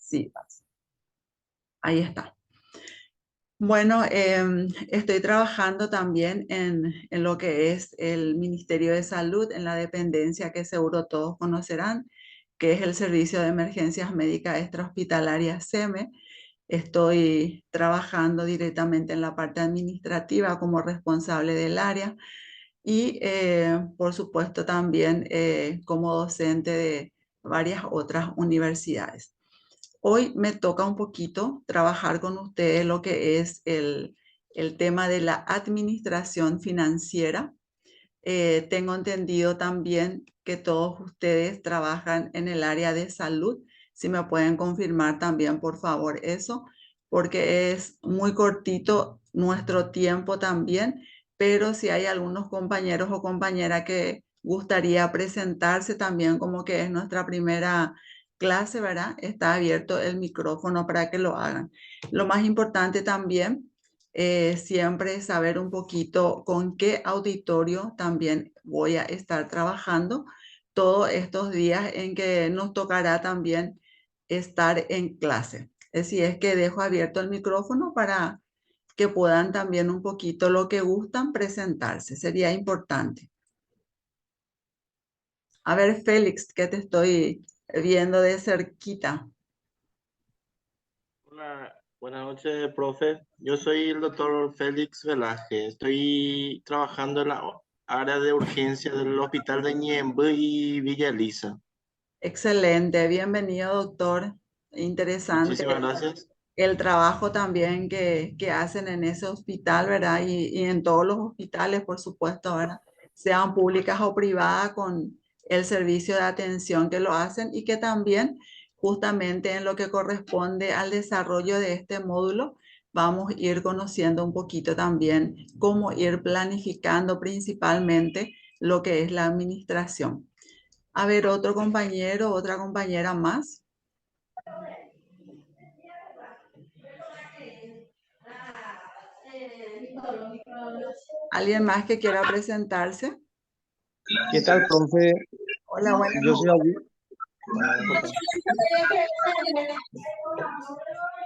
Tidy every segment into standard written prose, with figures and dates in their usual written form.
Sí, ahí está. Bueno, estoy trabajando también en lo que es el Ministerio de Salud, en la dependencia que seguro todos conocerán, que es el Servicio de Emergencias Médicas Extrahospitalarias SEME. Estoy trabajando directamente en la parte administrativa como responsable del área y, por supuesto, también como docente de varias otras universidades. Hoy me toca un poquito trabajar con ustedes lo que es el tema de la administración financiera. Tengo entendido también que todos ustedes trabajan en el área de salud. Si me pueden confirmar también, por favor, eso, porque es muy cortito nuestro tiempo también, pero si hay algunos compañeros o compañeras que gustaría presentarse también como que es nuestra primera clase, ¿verdad? Está abierto el micrófono para que lo hagan. Lo más importante también siempre saber un poquito con qué auditorio también voy a estar trabajando todos estos días en que nos tocará también estar en clase. Así es que dejo abierto el micrófono para que puedan también un poquito lo que gustan presentarse. Sería importante. A ver, Félix, que te estoy viendo de cerquita. Hola, buenas noches, profe. Yo soy el doctor Félix Velázquez. Estoy trabajando en la área de urgencia del hospital de Ñemby y Villa Elisa. Excelente, bienvenido, doctor. Interesante Muchísimas gracias. el trabajo también que hacen en ese hospital, ¿verdad? Y en todos los hospitales, por supuesto, ¿verdad? Sean públicas o privadas, con el servicio de atención que lo hacen y que también, justamente en lo que corresponde al desarrollo de este módulo, vamos a ir conociendo un poquito también cómo ir planificando principalmente lo que es la administración. A ver, otro compañero, otra compañera más. ¿Alguien más que quiera presentarse? ¿Qué tal, profe? Hola, buenas Yo soy noches. Augusto. Bueno,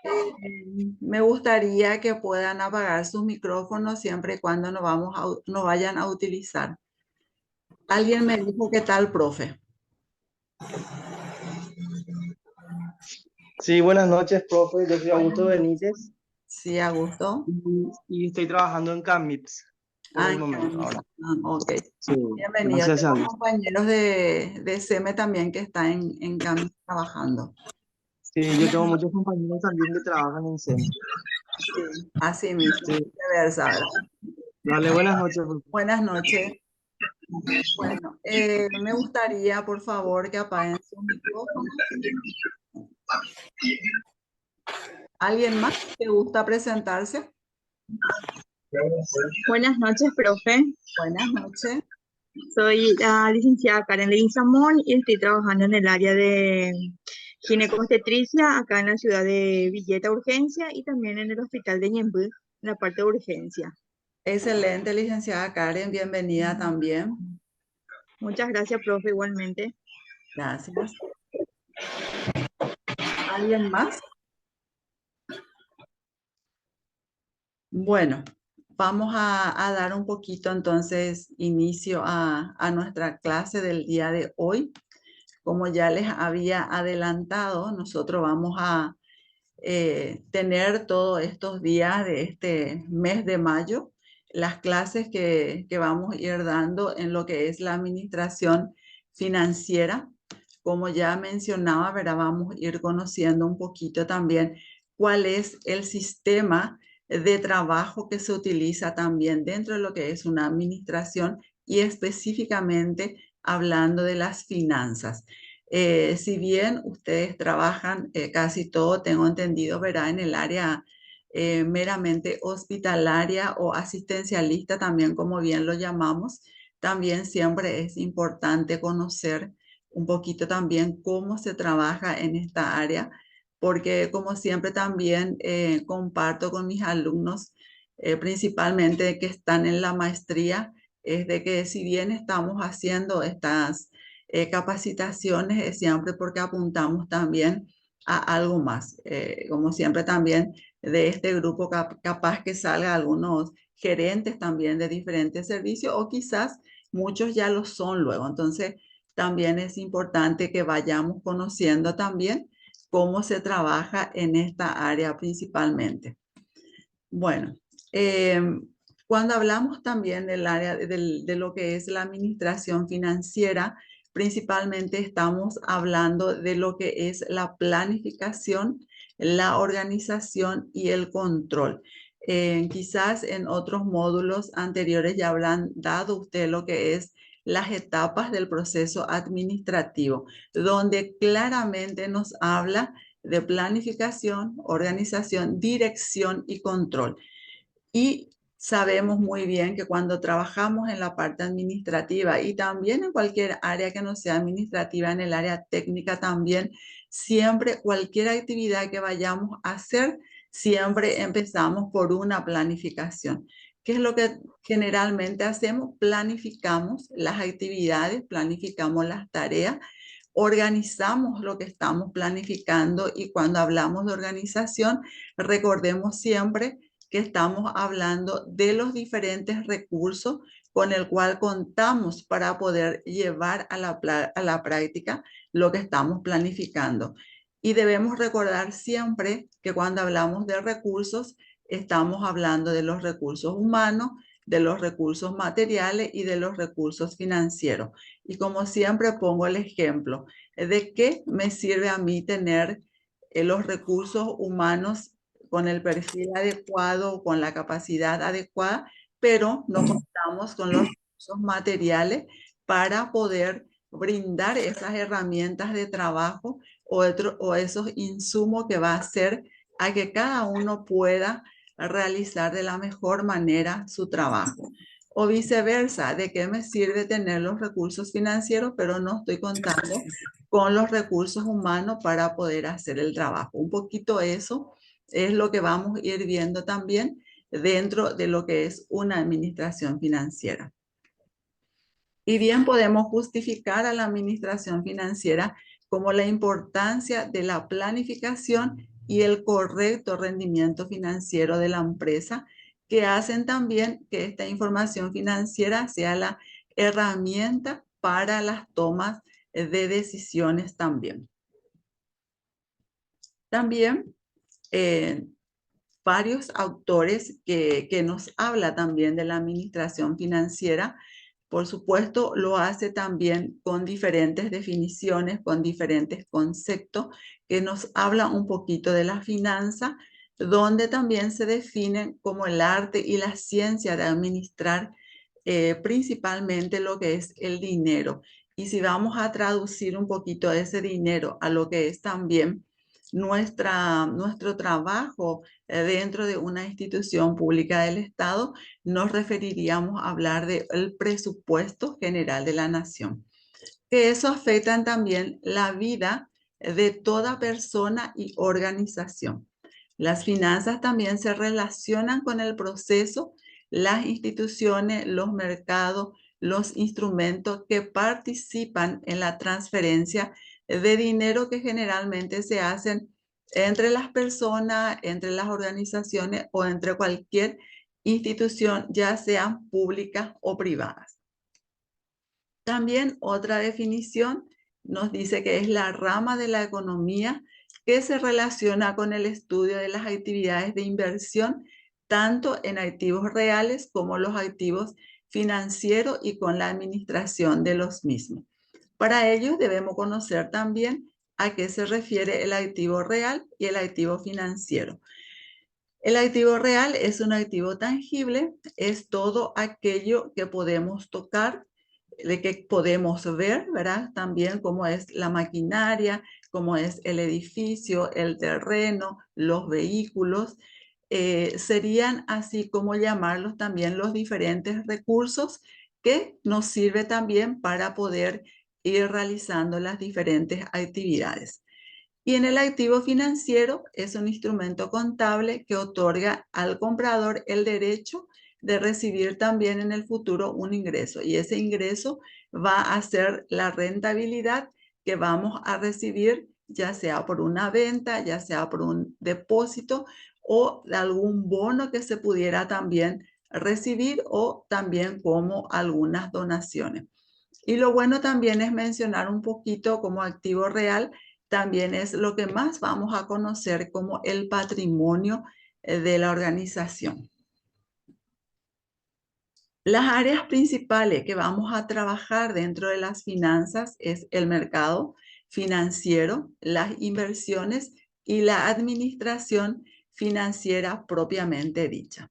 profe. Me gustaría que puedan apagar sus micrófonos siempre y cuando no vayan a utilizar. Alguien me dijo, ¿qué tal, profe? Sí, buenas noches, profe. Yo soy Buenas Augusto noches. Benítez Sí, a gusto. y estoy trabajando en CAMIPS por Ah, el momento ahora. ok. Sí, Bienvenido. gracias a Tengo Dios. compañeros de SEME también que están en cambio trabajando. Sí, yo tengo muchos compañeros también que trabajan en SEM. Sí, así mismo, Sí, viceversa, ¿verdad? dale, buenas noches, profe. Buenas noches. Bueno, me gustaría, por favor, que apaguen sus micrófonos. ¿Alguien más que gusta presentarse? Buenas noches, profe. Buenas noches. Soy la licenciada Karen Leguizamón y estoy trabajando en el área de ginecobstetricia acá en la ciudad de Villeta Urgencia y también en el hospital de Ñemby, en la parte de urgencia. Excelente, licenciada Karen, bienvenida también. Muchas gracias, profe, igualmente. Gracias. ¿Alguien más? Bueno, vamos a dar un poquito entonces inicio a nuestra clase del día de hoy. Como ya les había adelantado, nosotros vamos a tener todos estos días de este mes de mayo las clases que vamos a ir dando en lo que es la administración financiera. Como ya mencionaba, ¿verdad? Vamos a ir conociendo un poquito también cuál es el sistema de trabajo que se utiliza también dentro de lo que es una administración y específicamente hablando de las finanzas. Si bien ustedes trabajan casi todo, tengo entendido, verá, en el área meramente hospitalaria o asistencialista, también como bien lo llamamos, también siempre es importante conocer un poquito también cómo se trabaja en esta área, porque como siempre también comparto con mis alumnos, principalmente que están en la maestría, es de que si bien estamos haciendo estas capacitaciones, es siempre porque apuntamos también a algo más. Como siempre también de este grupo capaz que salga algunos gerentes también de diferentes servicios o quizás muchos ya lo son luego. Entonces también es importante que vayamos conociendo también cómo se trabaja en esta área principalmente. Bueno, cuando hablamos también del área de lo que es la administración financiera, principalmente estamos hablando de lo que es la planificación, la organización y el control. Quizás en otros módulos anteriores ya habrán dado usted lo que es las etapas del proceso administrativo, donde claramente nos habla de planificación, organización, dirección y control. Y sabemos muy bien que cuando trabajamos en la parte administrativa y también en cualquier área que no sea administrativa, en el área técnica también, siempre cualquier actividad que vayamos a hacer, siempre empezamos por una planificación. ¿Qué es lo que generalmente hacemos? Planificamos las actividades, planificamos las tareas, organizamos lo que estamos planificando y cuando hablamos de organización, recordemos siempre que estamos hablando de los diferentes recursos con el cual contamos para poder llevar a la práctica lo que estamos planificando. Y debemos recordar siempre que cuando hablamos de recursos, estamos hablando de los recursos humanos, de los recursos materiales y de los recursos financieros. Y como siempre pongo el ejemplo, ¿de qué me sirve a mí tener los recursos humanos con el perfil adecuado, con la capacidad adecuada, pero no contamos con los recursos materiales para poder brindar esas herramientas de trabajo o esos insumos que va a hacer a que cada uno pueda realizar de la mejor manera su trabajo? O viceversa, ¿de qué me sirve tener los recursos financieros, pero no estoy contando con los recursos humanos para poder hacer el trabajo? Un poquito eso es lo que vamos a ir viendo también dentro de lo que es una administración financiera. Y bien podemos justificar a la administración financiera como la importancia de la planificación y el correcto rendimiento financiero de la empresa, que hacen también que esta información financiera sea la herramienta para las tomas de decisiones también. También varios autores que nos habla también de la administración financiera. Por supuesto, lo hace también con diferentes definiciones, con diferentes conceptos que nos habla un poquito de la finanza, donde también se definen como el arte y la ciencia de administrar principalmente lo que es el dinero. Y si vamos a traducir un poquito ese dinero a lo que es también nuestro trabajo dentro de una institución pública del Estado, nos referiríamos a hablar del presupuesto general de la nación. Que eso afecta también la vida de toda persona y organización. Las finanzas también se relacionan con el proceso, las instituciones, los mercados, los instrumentos que participan en la transferencia de dinero que generalmente se hacen entre las personas, entre las organizaciones o entre cualquier institución, ya sean públicas o privadas. También otra definición nos dice que es la rama de la economía que se relaciona con el estudio de las actividades de inversión, tanto en activos reales como los activos financieros y con la administración de los mismos. Para ello debemos conocer también a qué se refiere el activo real y el activo financiero. El activo real es un activo tangible, es todo aquello que podemos tocar, de que podemos ver, ¿verdad? También como es la maquinaria, como es el edificio, el terreno, los vehículos. Serían así como llamarlos también los diferentes recursos que nos sirve también para poder ir realizando las diferentes actividades. Y en el activo financiero es un instrumento contable que otorga al comprador el derecho de recibir también en el futuro un ingreso. Y ese ingreso va a ser la rentabilidad que vamos a recibir ya sea por una venta, ya sea por un depósito o de algún bono que se pudiera también recibir o también como algunas donaciones. Y lo bueno también es mencionar un poquito como activo real, también es lo que más vamos a conocer como el patrimonio de la organización. Las áreas principales que vamos a trabajar dentro de las finanzas es el mercado financiero, las inversiones y la administración financiera propiamente dicha.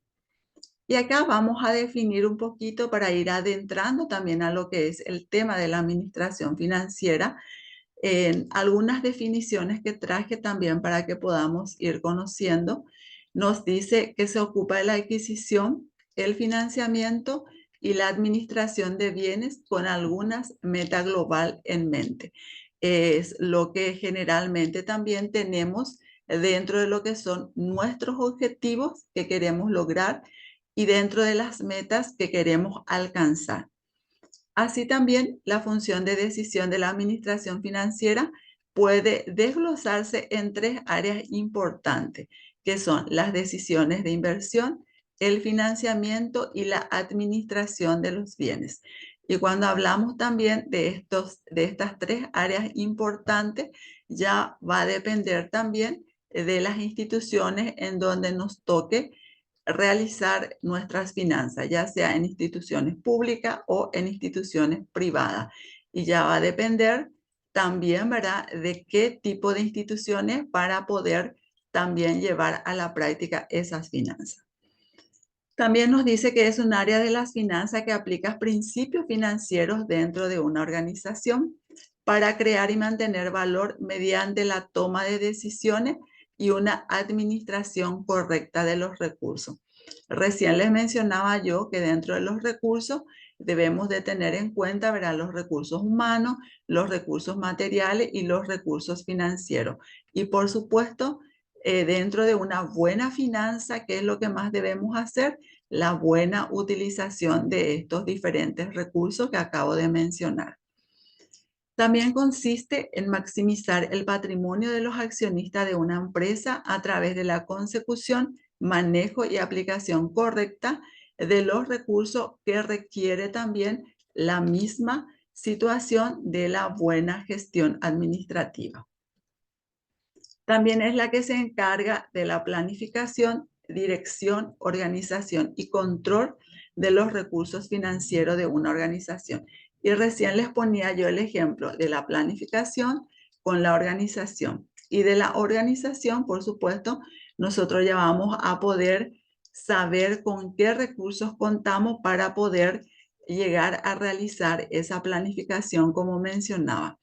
Y acá vamos a definir un poquito para ir adentrando también a lo que es el tema de la administración financiera, en algunas definiciones que traje también para que podamos ir conociendo. Nos dice que se ocupa de la adquisición, el financiamiento y la administración de bienes con algunas metas global en mente. Es lo que generalmente también tenemos dentro de lo que son nuestros objetivos que queremos lograr y dentro de las metas que queremos alcanzar. Así también, la función de decisión de la administración financiera puede desglosarse en 3 áreas importantes, que son las decisiones de inversión, el financiamiento y la administración de los bienes. Y cuando hablamos también de estas 3 áreas importantes, ya va a depender también de las instituciones en donde nos toque realizar nuestras finanzas, ya sea en instituciones públicas o en instituciones privadas. Y ya va a depender también, ¿verdad?, de qué tipo de instituciones para poder también llevar a la práctica esas finanzas. También nos dice que es un área de las finanzas que aplica principios financieros dentro de una organización para crear y mantener valor mediante la toma de decisiones y una administración correcta de los recursos. Recién les mencionaba yo que dentro de los recursos debemos de tener en cuenta, ¿verdad?, los recursos humanos, los recursos materiales y los recursos financieros. Y por supuesto, dentro de una buena finanza, ¿qué es lo que más debemos hacer? La buena utilización de estos diferentes recursos que acabo de mencionar. También consiste en maximizar el patrimonio de los accionistas de una empresa a través de la consecución, manejo y aplicación correcta de los recursos que requiere también la misma situación de la buena gestión administrativa. También es la que se encarga de la planificación, dirección, organización y control de los recursos financieros de una organización. Y recién les ponía yo el ejemplo de la planificación con la organización. Y de la organización, por supuesto, nosotros ya vamos a poder saber con qué recursos contamos para poder llegar a realizar esa planificación como mencionaba.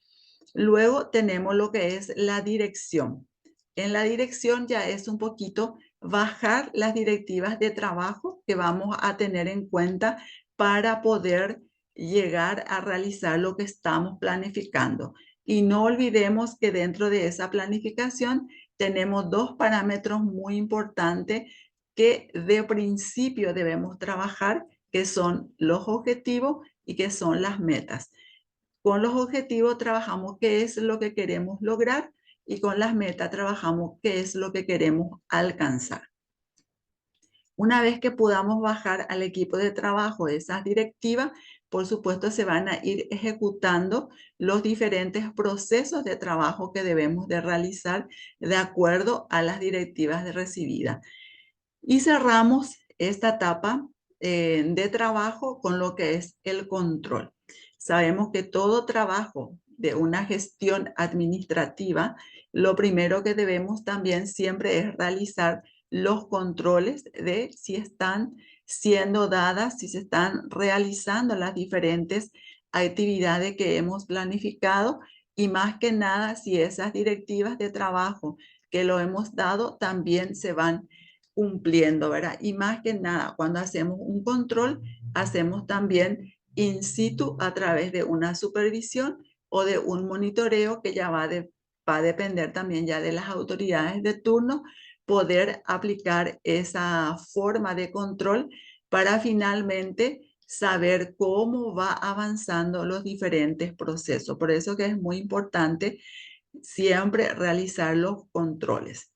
Luego tenemos lo que es la dirección. En la dirección ya es un poquito bajar las directivas de trabajo que vamos a tener en cuenta para poder llegar a realizar lo que estamos planificando. Y no olvidemos que dentro de esa planificación tenemos 2 parámetros muy importantes que de principio debemos trabajar, que son los objetivos y que son las metas. Con los objetivos trabajamos qué es lo que queremos lograr y con las metas trabajamos qué es lo que queremos alcanzar. Una vez que podamos bajar al equipo de trabajo esas directivas, por supuesto se van a ir ejecutando los diferentes procesos de trabajo que debemos de realizar de acuerdo a las directivas recibidas. Y cerramos esta etapa de trabajo con lo que es el control. Sabemos que todo trabajo de una gestión administrativa, lo primero que debemos también siempre es realizar los controles de si están siendo dadas, si se están realizando las diferentes actividades que hemos planificado y más que nada si esas directivas de trabajo que lo hemos dado también se van cumpliendo, ¿verdad? Y más que nada, cuando hacemos un control, hacemos también in situ a través de una supervisión o de un monitoreo que ya va a depender también ya de las autoridades de turno, poder aplicar esa forma de control para finalmente saber cómo va avanzando los diferentes procesos. Por eso que es muy importante siempre realizar los controles.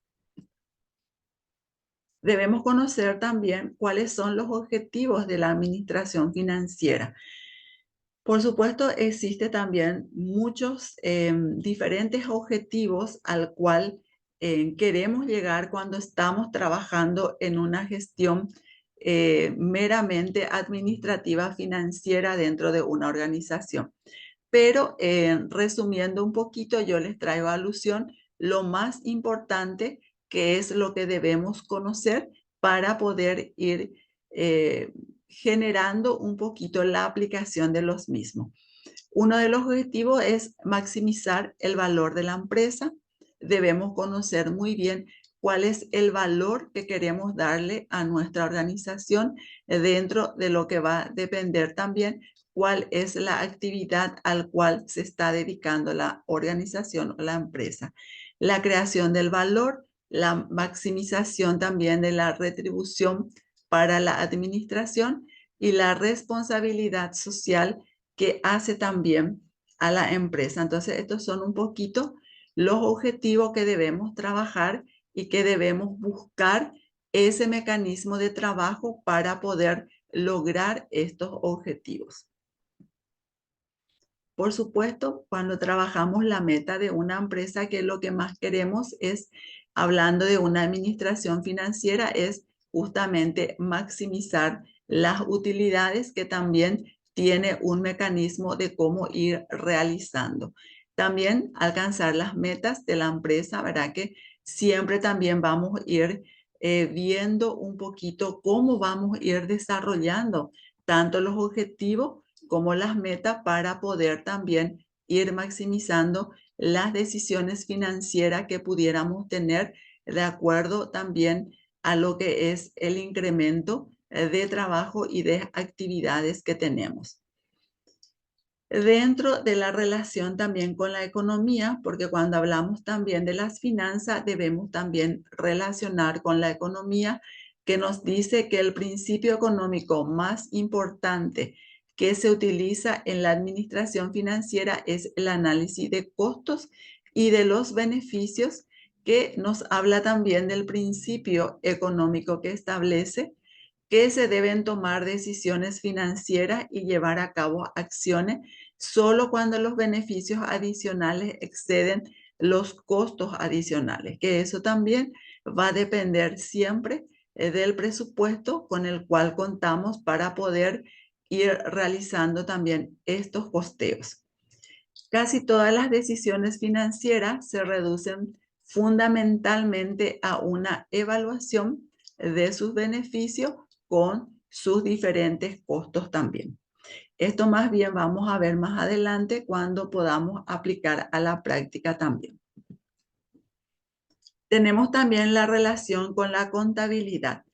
Debemos conocer también cuáles son los objetivos de la administración financiera. Por supuesto, existe también muchos diferentes objetivos al cual queremos llegar cuando estamos trabajando en una gestión meramente administrativa financiera dentro de una organización. Pero resumiendo un poquito, yo les traigo a alusión lo más importante, que es lo que debemos conocer para poder ir generando un poquito la aplicación de los mismos. Uno de los objetivos es maximizar el valor de la empresa. Debemos conocer muy bien cuál es el valor que queremos darle a nuestra organización, dentro de lo que va a depender también cuál es la actividad al cual se está dedicando la organización o la empresa. La creación del valor, la maximización también de la retribución para la administración y la responsabilidad social que hace también a la empresa. Entonces, estos son un poquito los objetivos que debemos trabajar y que debemos buscar ese mecanismo de trabajo para poder lograr estos objetivos. Por supuesto, cuando trabajamos la meta de una empresa, que lo que más queremos es, hablando de una administración financiera, es justamente maximizar las utilidades que también tiene un mecanismo de cómo ir realizando. También alcanzar las metas de la empresa, ¿verdad? Que siempre también vamos a ir viendo un poquito cómo vamos a ir desarrollando tanto los objetivos como las metas para poder también ir maximizando las decisiones financieras que pudiéramos tener de acuerdo también a lo que es el incremento de trabajo y de actividades que tenemos. Dentro de la relación también con la economía, porque cuando hablamos también de las finanzas, debemos también relacionar con la economía, que nos dice que el principio económico más importante que se utiliza en la administración financiera es el análisis de costos y de los beneficios, que nos habla también del principio económico que establece que se deben tomar decisiones financieras y llevar a cabo acciones solo cuando los beneficios adicionales exceden los costos adicionales, que eso también va a depender siempre del presupuesto con el cual contamos para poder ir realizando también estos costeos. Casi todas las decisiones financieras se reducen fundamentalmente a una evaluación de sus beneficios con sus diferentes costos también. Esto más bien vamos a ver más adelante cuando podamos aplicar a la práctica también. Tenemos también la relación con la contabilidad.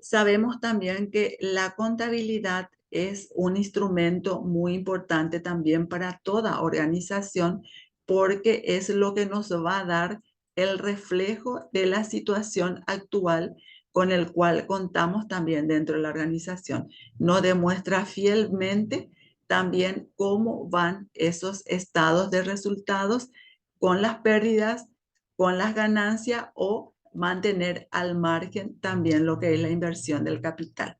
Sabemos también que la contabilidad es un instrumento muy importante también para toda organización, porque es lo que nos va a dar el reflejo de la situación actual con el cual contamos también dentro de la organización. Nos demuestra fielmente también cómo van esos estados de resultados con las pérdidas, con las ganancias o mantener al margen también lo que es la inversión del capital.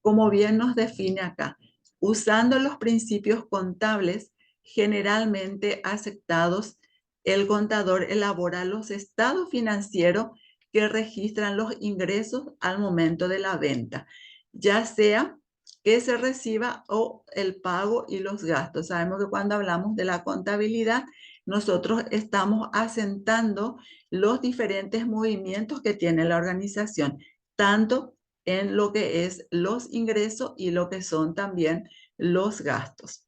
Como bien nos define acá, usando los principios contables generalmente aceptados, el contador elabora los estados financieros que registran los ingresos al momento de la venta, ya sea que se reciba o el pago y los gastos. Sabemos que cuando hablamos de la contabilidad, nosotros estamos asentando los diferentes movimientos que tiene la organización, tanto en lo que es los ingresos y lo que son también los gastos.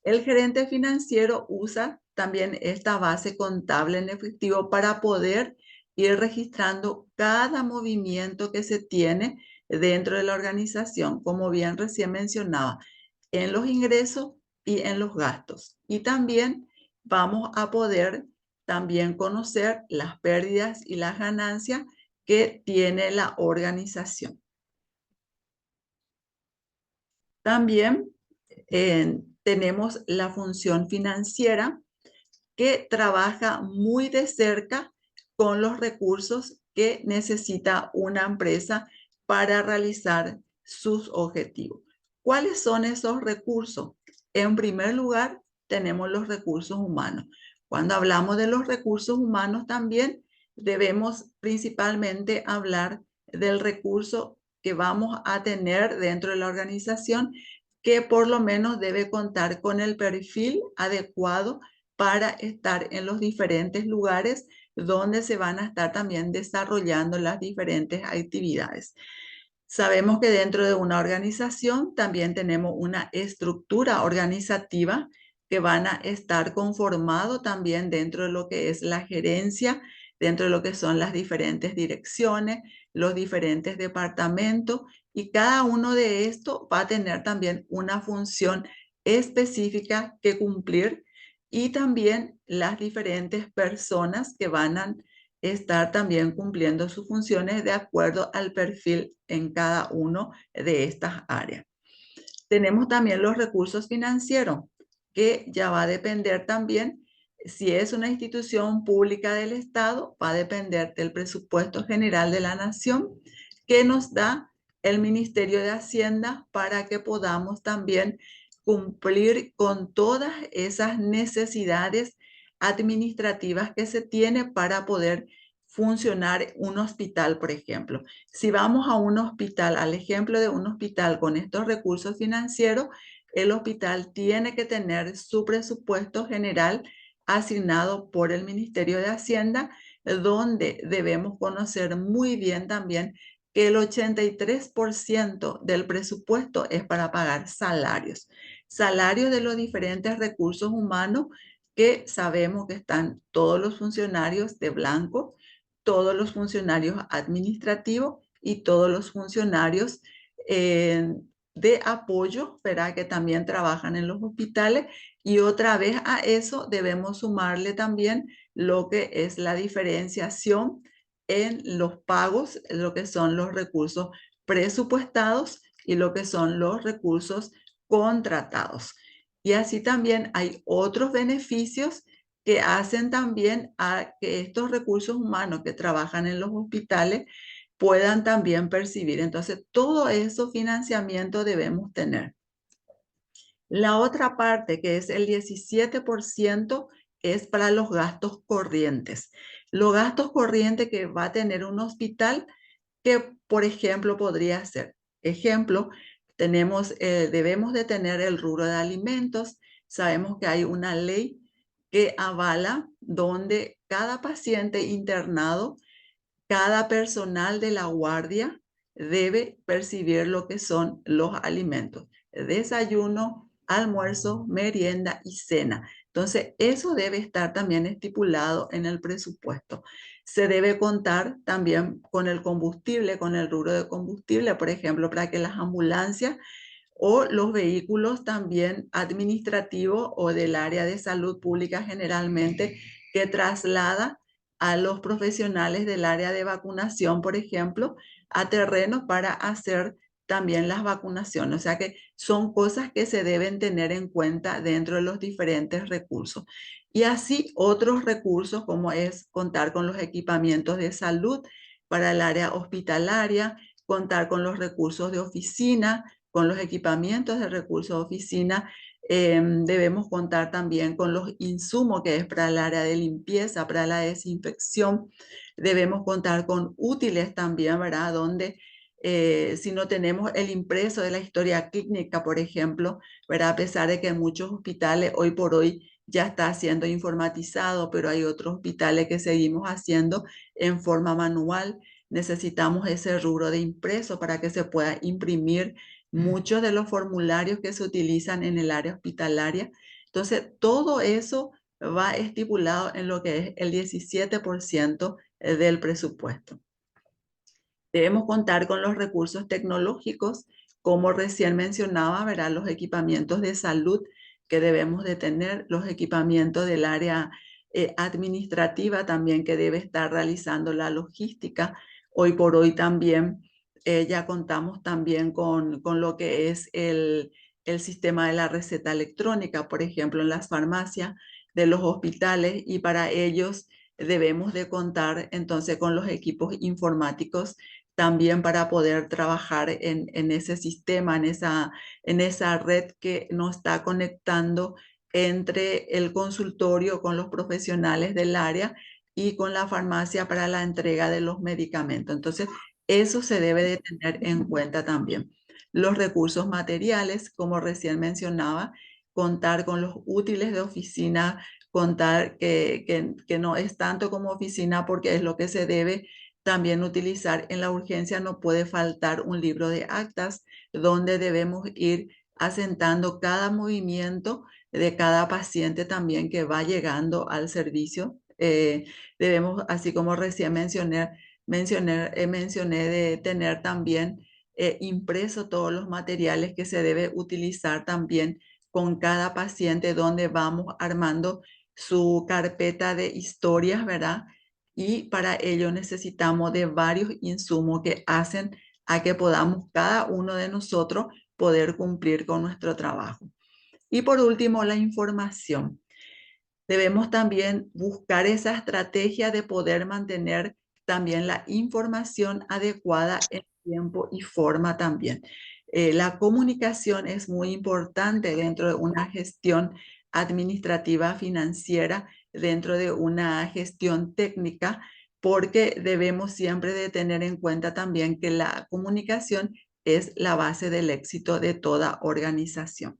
El gerente financiero usa también esta base contable en efectivo para poder ir registrando cada movimiento que se tiene dentro de la organización, como bien recién mencionaba, en los ingresos y en los gastos. Y también vamos a poder también conocer las pérdidas y las ganancias que tiene la organización. También tenemos la función financiera, que trabaja muy de cerca con los recursos que necesita una empresa para realizar sus objetivos. ¿Cuáles son esos recursos? En primer lugar, tenemos los recursos humanos. Cuando hablamos de los recursos humanos también debemos principalmente hablar del recurso que vamos a tener dentro de la organización, que por lo menos debe contar con el perfil adecuado para estar en los diferentes lugares donde se van a estar también desarrollando las diferentes actividades. Sabemos que dentro de una organización también tenemos una estructura organizativa que van a estar conformado también dentro de lo que es la gerencia, dentro de lo que son las diferentes direcciones, los diferentes departamentos, y cada uno de estos va a tener también una función específica que cumplir, y también las diferentes personas que van a estar también cumpliendo sus funciones de acuerdo al perfil en cada uno de estas áreas. Tenemos también los recursos financieros, que ya va a depender también, si es una institución pública del Estado, va a depender del presupuesto general de la Nación, que nos da el Ministerio de Hacienda para que podamos también cumplir con todas esas necesidades administrativas que se tiene para poder funcionar un hospital, por ejemplo. Si vamos a un hospital, al ejemplo de un hospital con estos recursos financieros, el hospital tiene que tener su presupuesto general asignado por el Ministerio de Hacienda, donde debemos conocer muy bien también que el 83% del presupuesto es para pagar salarios. Salarios de los diferentes recursos humanos, que sabemos que están todos los funcionarios de blanco, todos los funcionarios administrativos y todos los funcionarios de apoyo, ¿verdad? Que también trabajan en los hospitales. Y otra vez a eso debemos sumarle también lo que es la diferenciación en los pagos, lo que son los recursos presupuestados y lo que son los recursos contratados. Y así también hay otros beneficios que hacen también a que estos recursos humanos que trabajan en los hospitales puedan también percibir. Entonces, todo eso financiamiento debemos tener. La otra parte, que es el 17%, es para los gastos corrientes. Los gastos corrientes que va a tener un hospital, que por ejemplo podría ser, ejemplo, debemos de tener el rubro de alimentos. Sabemos que hay una ley que avala donde cada paciente internado, cada personal de la guardia debe percibir lo que son los alimentos: desayuno, almuerzo, merienda y cena. Entonces, eso debe estar también estipulado en el presupuesto. Se debe contar también con el combustible, con el rubro de combustible, por ejemplo, para que las ambulancias o los vehículos también administrativos o del área de salud pública generalmente, que traslada a los profesionales del área de vacunación, por ejemplo, a terrenos para hacer también las vacunaciones. O sea que son cosas que se deben tener en cuenta dentro de los diferentes recursos. Y así otros recursos, como es contar con los equipamientos de salud para el área hospitalaria, contar con los recursos de oficina, con los equipamientos de recursos de oficina. Debemos contar también con los insumos que es para el área de limpieza, para la desinfección. Debemos contar con útiles también, ¿verdad? Donde si no tenemos el impreso de la historia clínica, por ejemplo, ¿verdad? A pesar de que en muchos hospitales hoy por hoy ya está siendo informatizado, pero hay otros hospitales que seguimos haciendo en forma manual. Necesitamos ese rubro de impreso para que se pueda imprimir muchos de los formularios que se utilizan en el área hospitalaria. Entonces, todo eso va estipulado en lo que es el 17% del presupuesto. Debemos contar con los recursos tecnológicos, como recién mencionaba, ¿verdad? Los equipamientos de salud que debemos de tener, los equipamientos del área administrativa también, que debe estar realizando la logística. Hoy por hoy también ya contamos también con lo que es el sistema de la receta electrónica, por ejemplo, en las farmacias, de los hospitales, y para ellos debemos de contar entonces con los equipos informáticos también para poder trabajar en ese sistema, en esa red que nos está conectando entre el consultorio con los profesionales del área y con la farmacia para la entrega de los medicamentos. Entonces, eso se debe de tener en cuenta también. Los recursos materiales, como recién mencionaba, contar con los útiles de oficina, contar que no es tanto como oficina porque es lo que se debe también utilizar. En la urgencia no puede faltar un libro de actas donde debemos ir asentando cada movimiento de cada paciente también que va llegando al servicio. Debemos, así como recién mencioné de tener también impreso todos los materiales que se debe utilizar también con cada paciente, donde vamos armando su carpeta de historias, ¿verdad? Y para ello necesitamos de varios insumos que hacen a que podamos cada uno de nosotros poder cumplir con nuestro trabajo. Y por último, la información. Debemos también buscar esa estrategia de poder mantener también la información adecuada en tiempo y forma también. La comunicación es muy importante dentro de una gestión administrativa financiera, dentro de una gestión técnica, porque debemos siempre de tener en cuenta también que la comunicación es la base del éxito de toda organización.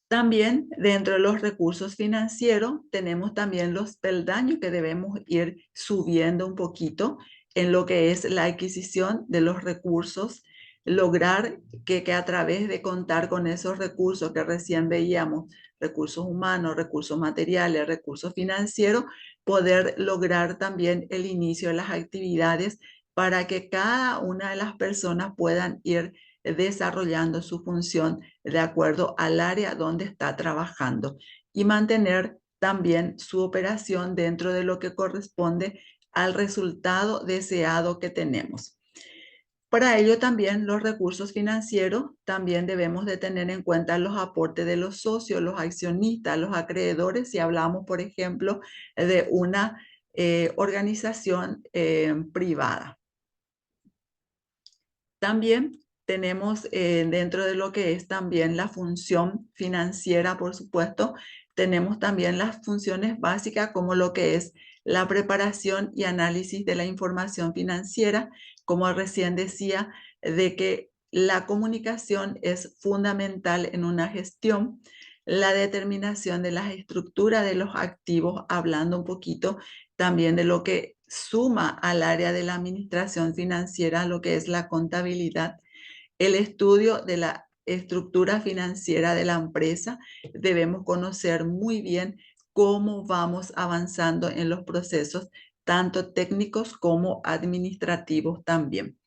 También dentro de los recursos financieros tenemos también los peldaños que debemos ir subiendo un poquito en lo que es la adquisición de los recursos, lograr que a través de contar con esos recursos que recién veíamos, recursos humanos, recursos materiales, recursos financieros, poder lograr también el inicio de las actividades para que cada una de las personas puedan ir desarrollando su función de acuerdo al área donde está trabajando y mantener también su operación dentro de lo que corresponde al resultado deseado que tenemos. Para ello también los recursos financieros, también debemos de tener en cuenta los aportes de los socios, los accionistas, los acreedores, si hablamos, por ejemplo, de una organización privada. También tenemos dentro de lo que es también la función financiera, por supuesto, tenemos también las funciones básicas como lo que es la preparación y análisis de la información financiera, como recién decía, de que la comunicación es fundamental en una gestión, la determinación de las estructuras de los activos, hablando un poquito también de lo que suma al área de la administración financiera, lo que es la contabilidad, el estudio de la estructura financiera de la empresa. Debemos conocer muy bien cómo vamos avanzando en los procesos, tanto técnicos como administrativos también.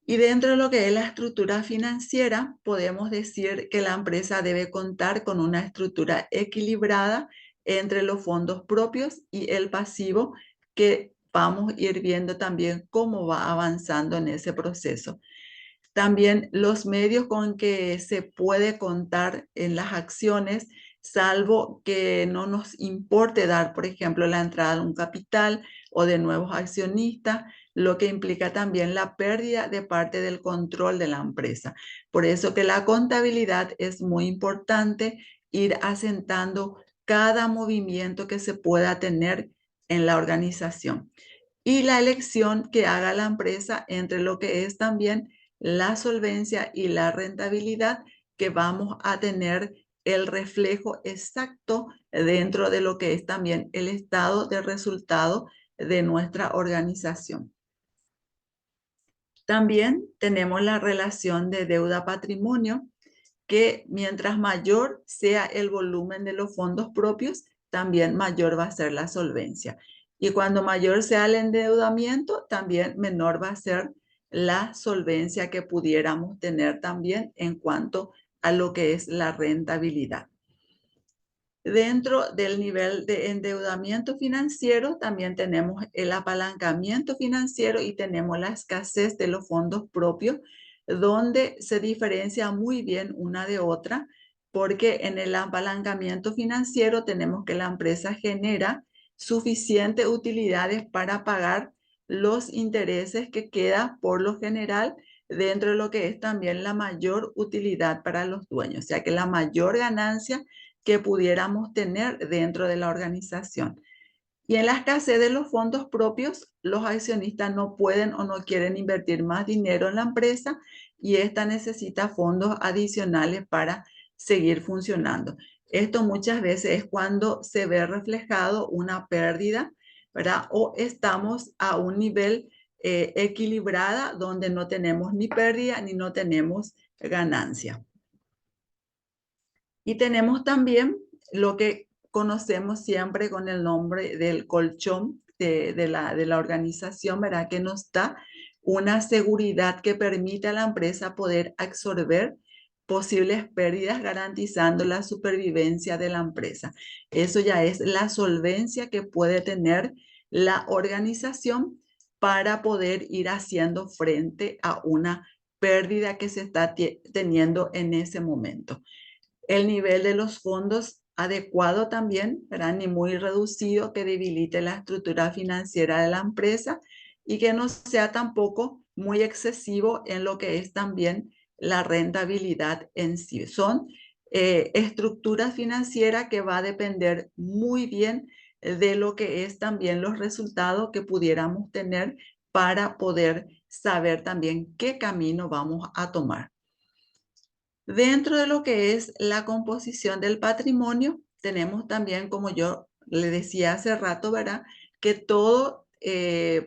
Y dentro de lo que es la estructura financiera, podemos decir que la empresa debe contar con una estructura equilibrada entre los fondos propios y el pasivo, que vamos a ir viendo también cómo va avanzando en ese proceso. También los medios con que se puede contar en las acciones, salvo que no nos importe dar, por ejemplo, la entrada de un capital o de nuevos accionistas, lo que implica también la pérdida de parte del control de la empresa. Por eso que la contabilidad es muy importante, ir asentando cada movimiento que se pueda tener en la organización. Y la elección que haga la empresa entre lo que es también la solvencia y la rentabilidad, que vamos a tener el reflejo exacto dentro de lo que es también el estado de resultado de nuestra organización. También tenemos la relación de deuda-patrimonio, que mientras mayor sea el volumen de los fondos propios, también mayor va a ser la solvencia. Y cuando mayor sea el endeudamiento, también menor va a ser la solvencia que pudiéramos tener también en cuanto a lo que es la rentabilidad. Dentro del nivel de endeudamiento financiero también tenemos el apalancamiento financiero y tenemos la escasez de los fondos propios, donde se diferencia muy bien una de otra, porque en el apalancamiento financiero tenemos que la empresa genera suficientes utilidades para pagar los intereses que queda por lo general dentro de lo que es también la mayor utilidad para los dueños, o sea que la mayor ganancia que pudiéramos tener dentro de la organización. Y en la escasez de los fondos propios, los accionistas no pueden o no quieren invertir más dinero en la empresa y esta necesita fondos adicionales para seguir funcionando. Esto muchas veces es cuando se ve reflejado una pérdida, ¿verdad? O estamos a un nivel equilibrada donde no tenemos ni pérdida ni no tenemos ganancia. Y tenemos también lo que conocemos siempre con el nombre del colchón de la organización, ¿verdad? Que nos da una seguridad que permite a la empresa poder absorber posibles pérdidas garantizando la supervivencia de la empresa. Eso ya es la solvencia que puede tener la organización para poder ir haciendo frente a una pérdida que se está teniendo en ese momento. El nivel de los fondos adecuado también, ¿verdad? Ni muy reducido que debilite la estructura financiera de la empresa y que no sea tampoco muy excesivo en lo que es también la rentabilidad en sí. Son estructuras financieras que va a depender muy bien de lo que es también los resultados que pudiéramos tener para poder saber también qué camino vamos a tomar. Dentro de lo que es la composición del patrimonio, tenemos también, como yo le decía hace rato, ¿verdad? Que todo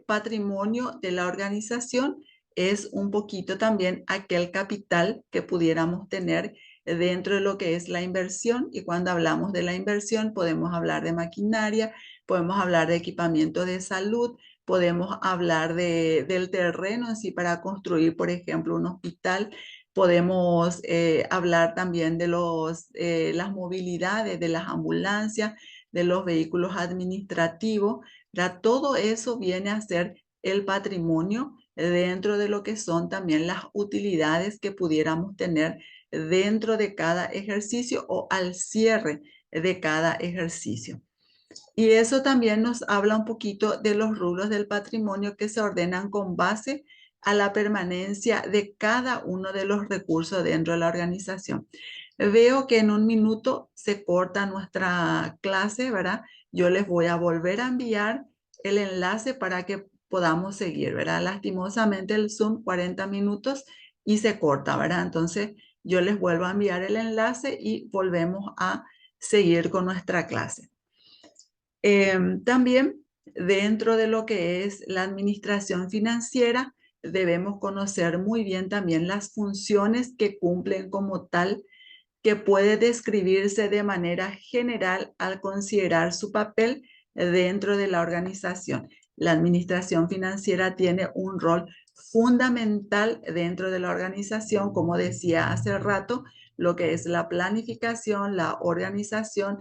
patrimonio de la organización es un poquito también aquel capital que pudiéramos tener dentro de lo que es la inversión. Y cuando hablamos de la inversión, podemos hablar de maquinaria, podemos hablar de equipamiento de salud, podemos hablar del terreno en sí para construir, por ejemplo, un hospital. Podemos hablar también de las movilidades, de las ambulancias, de los vehículos administrativos. Todo eso viene a ser el patrimonio dentro de lo que son también las utilidades que pudiéramos tener dentro de cada ejercicio o al cierre de cada ejercicio. Y eso también nos habla un poquito de los rubros del patrimonio que se ordenan con base a la permanencia de cada uno de los recursos dentro de la organización. Veo que en un minuto se corta nuestra clase, ¿verdad? Yo les voy a volver a enviar el enlace para que podamos seguir, ¿verdad? Lastimosamente el Zoom 40 minutos y se corta, ¿verdad? Entonces yo les vuelvo a enviar el enlace y volvemos a seguir con nuestra clase. También dentro de lo que es la administración financiera, debemos conocer muy bien también las funciones que cumplen como tal, que puede describirse de manera general al considerar su papel dentro de la organización. La administración financiera tiene un rol fundamental dentro de la organización, como decía hace rato, lo que es la planificación, la organización,